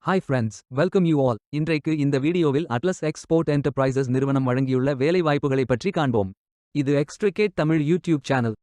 Hi friends, welcome you all. இன்றைக்கு இந்த வீடியோவில் அட்லஸ் எக்ஸ்போர்ட் என்டர்பிரைசஸ் நிறுவனம் வழங்கியுள்ள வேலை வாய்ப்புகளைப் பற்றி காண்போம். இது எக்ஸ்ட்ரிகேட் தமிழ் யூடியூப் சேனல்.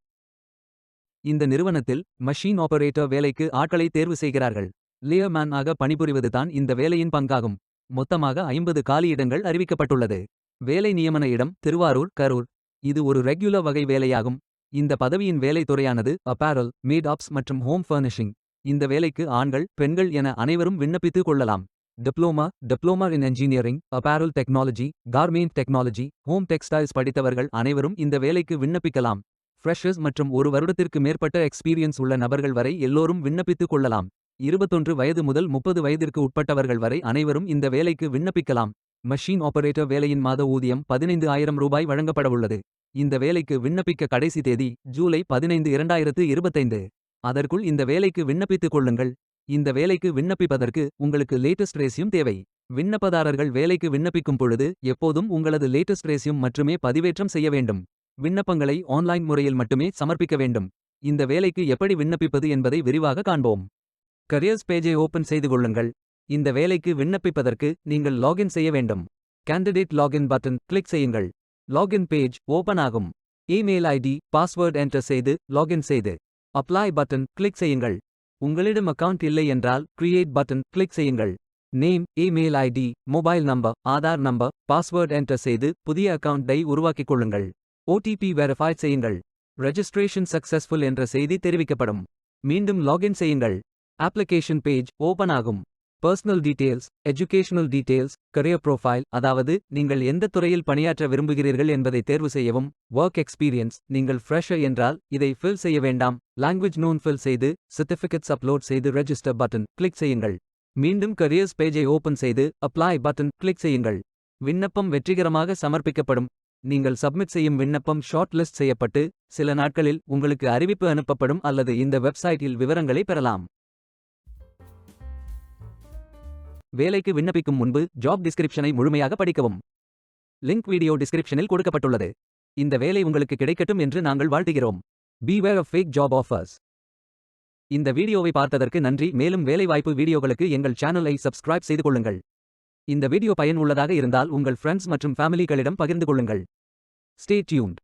இந்த நிறுவனத்தில் மஷீன் ஆபரேட்டர் வேலைக்கு ஆட்களை தேர்வு செய்கிறார்கள். லேயர்மேன் ஆக பணிபுரிவதுதான் இந்த வேலையின் பங்காகும். மொத்தமாக 50 காலியிடங்கள் அறிவிக்கப்பட்டுள்ளது. வேலை நியமன இடம் திருவாரூர், கரூர். இது ஒரு ரெகுலர் வகை வேலையாகும். இந்த பதவியின் வேலை துறையானது அப்பேரல், மேட் ஆப்ஸ் மற்றும் ஹோம் ஃபர்னிஷிங். இந்த வேலைக்கு ஆண்கள், பெண்கள் என அனைவரும் விண்ணப்பித்துக் கொள்ளலாம். Diploma in engineering, apparel technology, garment technology, home textiles படித்தவர்கள் அனைவரும் இந்த வேலைக்கு விண்ணப்பிக்கலாம். ஃப்ரெஷர்ஸ் மற்றும் 1 வருடத்திற்கு மேற்பட்ட எக்ஸ்பீரியன்ஸ் உள்ள நபர்கள் வரை எல்லோரும் விண்ணப்பித்துக் கொள்ளலாம். 21 வயது முதல் 30 வயதிற்கு உட்பட்டவர்கள் வரை அனைவரும் இந்த வேலைக்கு விண்ணப்பிக்கலாம். மஷீன் ஆபரேட்டர் வேலையின் மாத ஊதியம் 15,000 ரூபாய் வழங்கப்படவுள்ளது. இந்த வேலைக்கு விண்ணப்பிக்க கடைசி தேதி ஜூலை 15, 2025. அதற்குள் இந்த வேலைக்கு விண்ணப்பித்துக் கொள்ளுங்கள். இந்த வேலைக்கு விண்ணப்பிப்பதற்கு உங்களுக்கு லேட்டஸ்ட் ரெஸ்யூம் தேவை. விண்ணப்பதாரர்கள் வேலைக்கு விண்ணப்பிக்கும் பொழுது எப்போதும் உங்களது லேட்டஸ்ட் ரெஸ்யூம் மட்டுமே பதிவேற்றம் செய்ய வேண்டும். விண்ணப்பங்களை ஆன்லைன் முறையில் மட்டுமே சமர்ப்பிக்க வேண்டும். இந்த வேலைக்கு எப்படி விண்ணப்பிப்பது என்பதை விரிவாக காண்போம். கரியர்ஸ் பேஜை ஓபன் செய்து கொள்ளுங்கள். இந்த வேலைக்கு விண்ணப்பிப்பதற்கு நீங்கள் லாகின் செய்ய வேண்டும். கேண்டிடேட் லாகின் பட்டன் கிளிக் செய்யுங்கள். லாகின் பேஜ் ஓபன் ஆகும். இமெயில் ஐடி, பாஸ்வேர்ட் என்டர் செய்து லாகின் செய்து அப்ளை பட்டன் கிளிக் செய்யுங்கள். உங்களிடம் அக்கவுண்ட் இல்லை என்றால் கிரியேட் பட்டன் கிளிக் செய்யுங்கள். Name, email ID, mobile number, Aadhaar number, password enter செய்து புதிய அக்கவுண்டை உருவாக்கிக் கொள்ளுங்கள். ஓடிபி வெரிஃபை செய்யுங்கள். ரெஜிஸ்ட்ரேஷன் சக்சஸ்ஃபுல் என்ற செய்தி தெரிவிக்கப்படும். மீண்டும் லாகின் செய்யுங்கள். அப்ளிகேஷன் பேஜ் ஓபன் ஆகும். Personal details, educational details, career profile, அதாவது நீங்கள் எந்த துறையில் பணியாற்ற விரும்புகிறீர்கள் என்பதை தேர்வு செய்யவும். ஒர்க் எக்ஸ்பீரியன்ஸ், நீங்கள் ஃப்ரெஷர் என்றால் இதை ஃபில் செய்ய வேண்டாம். லாங்குவேஜ் நோன் ஃபில் செய்து சர்டிஃபிகேட்ஸ் அப்லோட் செய்து ரெஜிஸ்டர் பட்டன் கிளிக் செய்யுங்கள். மீண்டும் கரியர்ஸ் பேஜை ஓபன் செய்து அப்ளை பட்டன் கிளிக் செய்யுங்கள். விண்ணப்பம் வெற்றிகரமாக சமர்ப்பிக்கப்படும். நீங்கள் சப்மிட் செய்யும் விண்ணப்பம் ஷார்ட் லிஸ்ட் செய்யப்பட்டு சில நாட்களில் உங்களுக்கு அறிவிப்பு அனுப்பப்படும் அல்லது இந்த வெப்சைட்டில் விவரங்களை பெறலாம். வேலைக்கு விண்ணப்பிக்கும் முன்பு ஜாப் டிஸ்கிரிப்ஷனை முழுமையாக படிக்கவும். லிங்க் வீடியோ டிஸ்கிரிப்ஷனில் கொடுக்கப்பட்டுள்ளது. இந்த வேலை உங்களுக்கு கிடைக்கட்டும் என்று நாங்கள் வாழ்த்துகிறோம். Beware of fake job offers. இந்த வீடியோவை பார்த்ததற்கு நன்றி. மேலும் வேலைவாய்ப்பு வீடியோகளுக்கு எங்கள் சேனலை சப்ஸ்கிரைப் செய்து கொள்ளுங்கள். இந்த வீடியோ பயன் உள்ளதாக இருந்தால் உங்கள் ஃப்ரெண்ட்ஸ் மற்றும் ஃபேமிலிகளிடம் பகிர்ந்து கொள்ளுங்கள். Stay tuned.